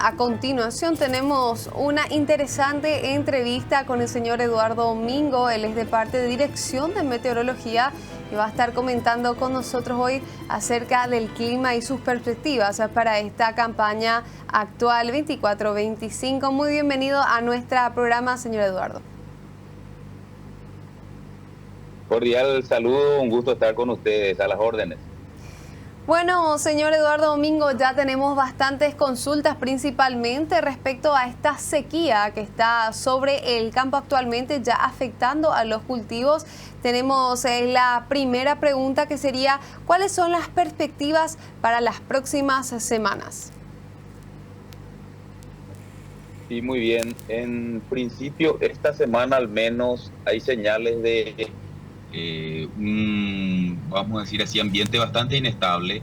a continuación tenemos una interesante entrevista con el señor Eduardo Domingo. Él es de parte de Dirección de Meteorología y va a estar comentando con nosotros hoy acerca del clima y sus perspectivas para esta campaña actual 24-25. Muy bienvenido a nuestro programa, señor Eduardo. Cordial saludo, un gusto estar con ustedes, a las órdenes. Bueno, señor Eduardo Domingo, ya tenemos bastantes consultas, principalmente respecto a esta sequía que está sobre el campo actualmente, ya afectando a los cultivos. Tenemos la primera pregunta, que sería: ¿cuáles son las perspectivas para las próximas semanas? Sí, muy bien. En principio, esta semana al menos hay señales de vamos a decir así, ambiente bastante inestable,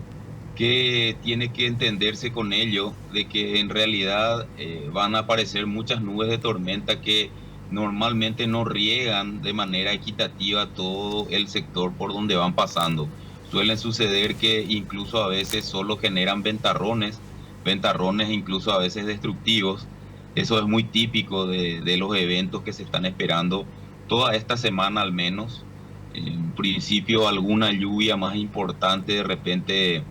que tiene que entenderse con ello de que en realidad van a aparecer muchas nubes de tormenta que normalmente no riegan de manera equitativa todo el sector por donde van pasando. Suelen suceder que incluso a veces solo generan ventarrones incluso a veces destructivos. Eso es muy típico de los eventos que se están esperando toda esta semana al menos. En principio alguna lluvia más importante de repente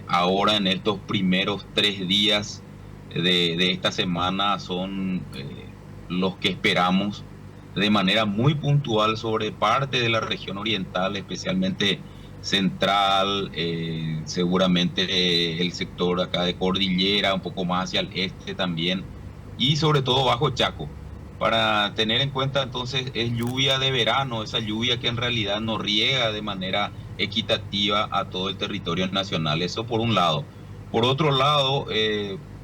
ahora en estos primeros 3 días de esta semana son los que esperamos de manera muy puntual sobre parte de la región oriental, especialmente central, seguramente el sector acá de Cordillera, un poco más hacia el este también, y sobre todo bajo Chaco. Para tener en cuenta entonces es lluvia de verano, esa lluvia que en realidad no riega de manera equitativa a todo el territorio nacional. Eso por un lado. Por otro lado,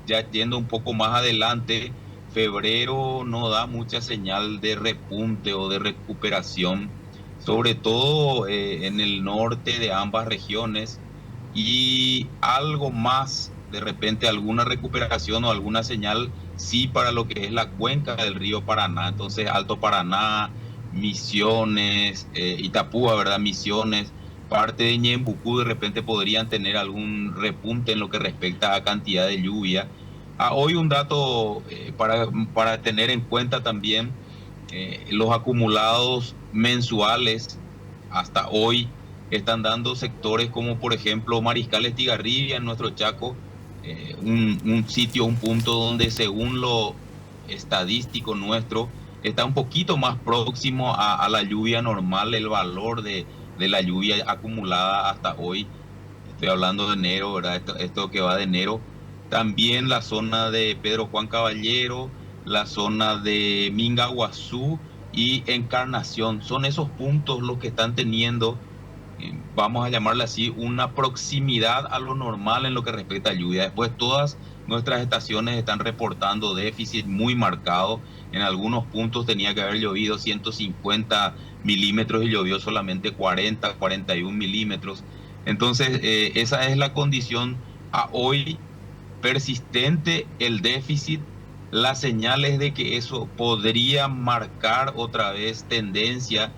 ya yendo un poco más adelante, febrero no da mucha señal de repunte o de recuperación, sobre todo en el norte de ambas regiones, y algo más, de repente alguna recuperación o alguna señal sí para lo que es la cuenca del río Paraná. Entonces Alto Paraná, Misiones, Itapúa, ¿verdad? Misiones, parte de Ñembucú de repente podrían tener algún repunte en lo que respecta a cantidad de lluvia. Hoy un dato para tener en cuenta también, los acumulados mensuales hasta hoy están dando sectores como por ejemplo Mariscal Estigarribia en nuestro Chaco, un sitio, un punto donde según lo estadístico nuestro está un poquito más próximo a la lluvia normal, el valor de la lluvia acumulada hasta hoy. Estoy hablando de enero, ¿verdad? Esto que va de enero. También la zona de Pedro Juan Caballero, la zona de Mingaguazú y Encarnación. Son esos puntos los que están teniendo, vamos a llamarle así, una proximidad a lo normal en lo que respecta a lluvia. Después todas nuestras estaciones están reportando déficit muy marcado. En algunos puntos tenía que haber llovido 150 milímetros y llovió solamente 40, 41 milímetros. Entonces, esa es la condición a hoy, persistente el déficit. Las señales de que eso podría marcar otra vez tendencia,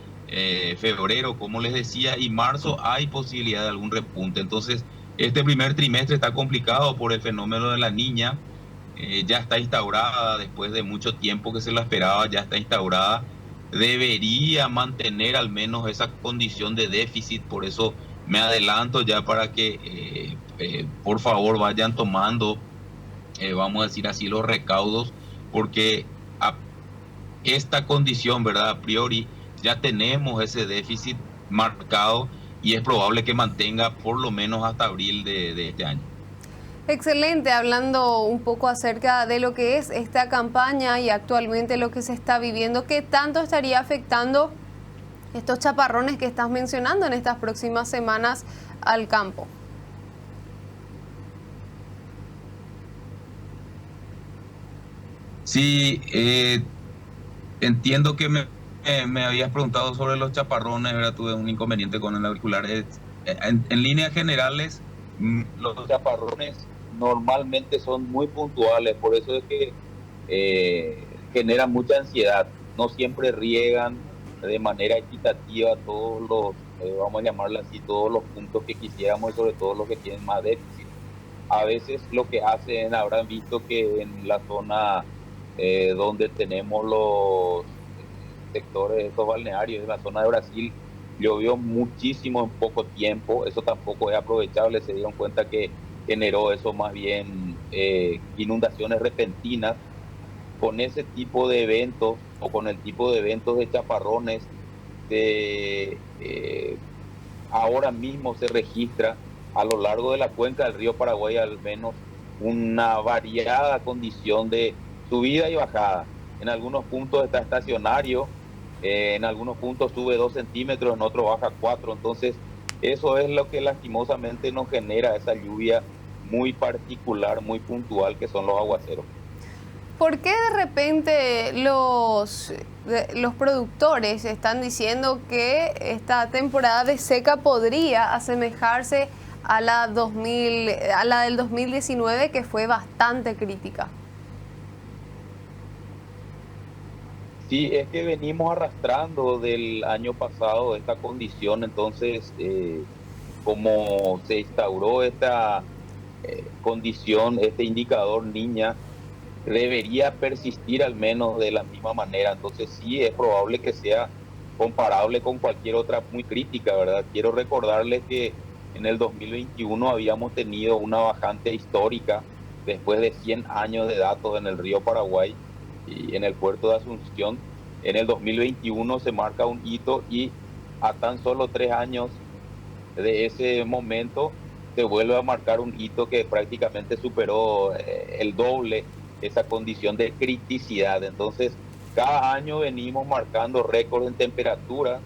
febrero, como les decía, y marzo hay posibilidad de algún repunte. Entonces, este primer trimestre está complicado por el fenómeno de la Niña. Ya está instaurada después de mucho tiempo que se la esperaba, ya está instaurada. Debería mantener al menos esa condición de déficit, por eso me adelanto ya para que por favor vayan tomando, vamos a decir así, los recaudos, porque a esta condición, ¿verdad? A priori ya tenemos ese déficit marcado y es probable que mantenga por lo menos hasta abril de este año. Excelente, hablando un poco acerca de lo que es esta campaña y actualmente lo que se está viviendo, ¿qué tanto estaría afectando estos chaparrones que estás mencionando en estas próximas semanas al campo? Sí, entiendo que me habías preguntado sobre los chaparrones, ¿verdad? Tuve un inconveniente con el auricular. En líneas generales, los chaparrones normalmente son muy puntuales, por eso es que generan mucha ansiedad. No siempre riegan de manera equitativa todos los, vamos a llamarlo así, todos los puntos que quisiéramos y sobre todo los que tienen más déficit. A veces lo que hacen, habrán visto que en la zona donde tenemos los sectores, estos balnearios, en la zona de Brasil, llovió muchísimo en poco tiempo, eso tampoco es aprovechable, se dieron cuenta que generó eso más bien inundaciones repentinas. Con ese tipo de eventos o con el tipo de eventos de chaparrones, se, ahora mismo se registra a lo largo de la cuenca del río Paraguay al menos una variada condición de subida y bajada. En algunos puntos está estacionario, en algunos puntos sube 2 centímetros, en otros baja 4. Entonces, eso es lo que lastimosamente nos genera esa lluvia muy particular, muy puntual, que son los aguaceros. ¿Por qué de repente los productores están diciendo que esta temporada de seca podría asemejarse a a la del 2019, que fue bastante crítica? Sí, es que venimos arrastrando del año pasado esta condición, entonces, como se instauró esta condición, este indicador niña, debería persistir al menos de la misma manera. Entonces sí, es probable que sea comparable con cualquier otra muy crítica, ¿verdad? Quiero recordarles que en el 2021 habíamos tenido una bajante histórica después de 100 años de datos en el río Paraguay y en el puerto de Asunción. En el 2021 se marca un hito y a tan solo 3 años de ese momento se vuelve a marcar un hito que prácticamente superó el doble esa condición de criticidad. Entonces, cada año venimos marcando récords en temperatura.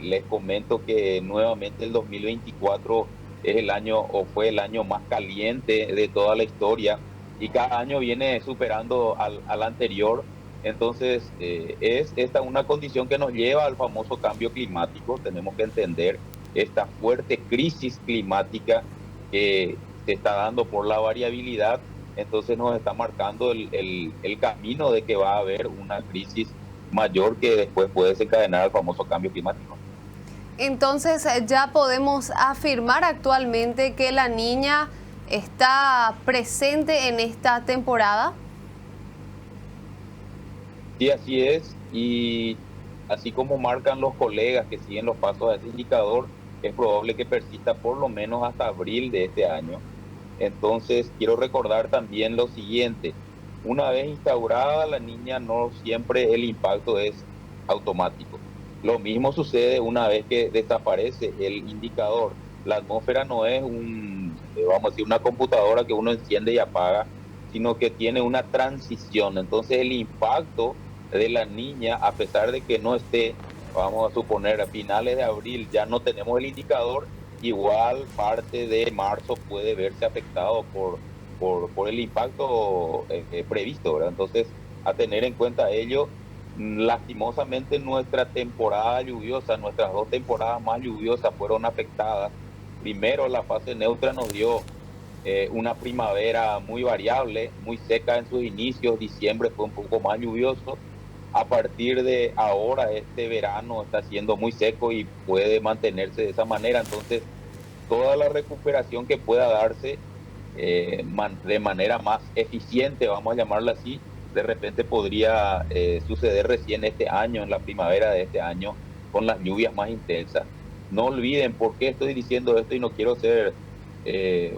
Les comento que nuevamente el 2024 es el año o fue el año más caliente de toda la historia y cada año viene superando al anterior. Entonces, es esta una condición que nos lleva al famoso cambio climático. Tenemos que entender esta fuerte crisis climática que se está dando por la variabilidad. Entonces nos está marcando el camino de que va a haber una crisis mayor que después puede desencadenar el famoso cambio climático. Entonces ya podemos afirmar actualmente que la niña está presente en esta temporada. Sí, así es, y así como marcan los colegas que siguen los pasos de ese indicador, es probable que persista por lo menos hasta abril de este año. Entonces, quiero recordar también lo siguiente: una vez instaurada la niña, no siempre el impacto es automático. Lo mismo sucede una vez que desaparece el indicador. La atmósfera no es vamos a decir, una computadora que uno enciende y apaga, sino que tiene una transición. Entonces, el impacto de la niña, a pesar de que no esté, vamos a suponer, a finales de abril ya no tenemos el indicador, igual parte de marzo puede verse afectado por el impacto previsto, ¿verdad? Entonces, a tener en cuenta ello, lastimosamente nuestra temporada lluviosa, nuestras 2 temporadas más lluviosas fueron afectadas. Primero, la fase neutra nos dio una primavera muy variable, muy seca en sus inicios, diciembre fue un poco más lluvioso. A partir de ahora, este verano está siendo muy seco y puede mantenerse de esa manera. Entonces, toda la recuperación que pueda darse de manera más eficiente, vamos a llamarlo así, de repente podría suceder recién este año, en la primavera de este año, con las lluvias más intensas. No olviden por qué estoy diciendo esto y no quiero ser,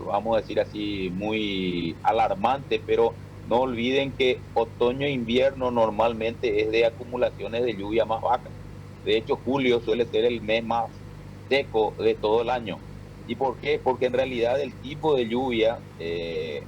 vamos a decir así, muy alarmante, pero no olviden que otoño e invierno normalmente es de acumulaciones de lluvia más bajas. De hecho, julio suele ser el mes más seco de todo el año. ¿Y por qué? Porque en realidad el tipo de lluvia,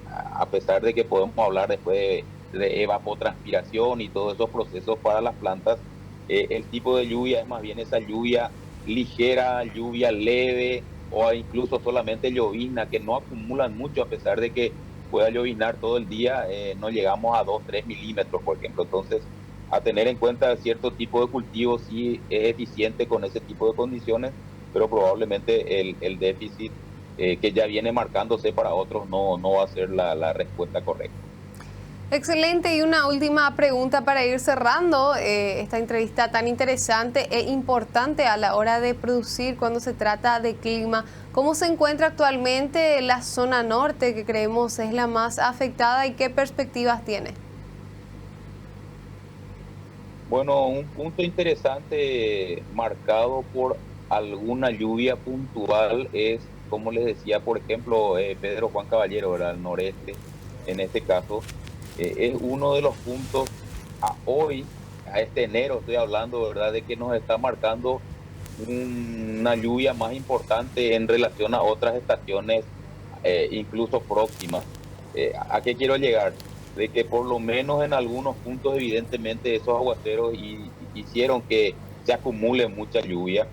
a pesar de que podemos hablar después de evapotranspiración y todos esos procesos para las plantas, el tipo de lluvia es más bien esa lluvia ligera, lluvia leve o incluso solamente llovizna, que no acumulan mucho a pesar de que pueda lloviznar todo el día, no llegamos a 2 3 milímetros, por ejemplo. Entonces, a tener en cuenta cierto tipo de cultivo sí es eficiente con ese tipo de condiciones, pero probablemente el déficit que ya viene marcándose para otros no va a ser la respuesta correcta. Excelente, y una última pregunta para ir cerrando esta entrevista tan interesante e importante a la hora de producir cuando se trata de clima. ¿Cómo se encuentra actualmente la zona norte, que creemos es la más afectada, y qué perspectivas tiene? Bueno, un punto interesante marcado por alguna lluvia puntual es, como les decía, por ejemplo, Pedro Juan Caballero, ¿verdad? El noreste, en este caso, es uno de los puntos a hoy, a este enero estoy hablando, ¿verdad? De que nos está marcando una lluvia más importante en relación a otras estaciones, incluso próximas. ¿A qué quiero llegar? De que por lo menos en algunos puntos, evidentemente, esos aguaceros hicieron que se acumule mucha lluvia.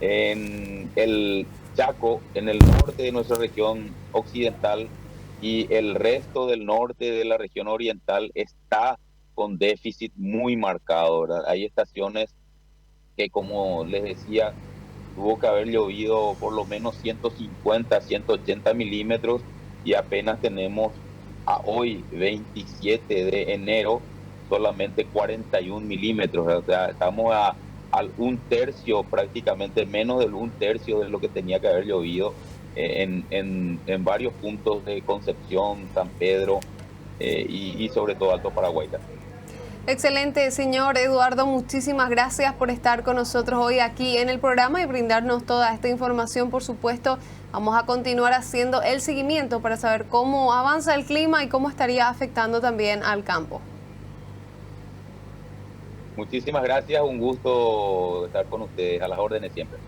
En el Chaco, en el norte de nuestra región occidental, y el resto del norte de la región oriental está con déficit muy marcado, ¿verdad? Hay estaciones que, como les decía, tuvo que haber llovido por lo menos 150, 180 milímetros, y apenas tenemos a hoy, 27 de enero, solamente 41 milímetros. O sea, estamos al un tercio, prácticamente menos del un tercio de lo que tenía que haber llovido en varios puntos de Concepción, San Pedro, y sobre todo Alto Paraguay también. Excelente, señor Eduardo, muchísimas gracias por estar con nosotros hoy aquí en el programa y brindarnos toda esta información. Por supuesto, vamos a continuar haciendo el seguimiento para saber cómo avanza el clima y cómo estaría afectando también al campo. Muchísimas gracias, un gusto estar con ustedes, a las órdenes siempre.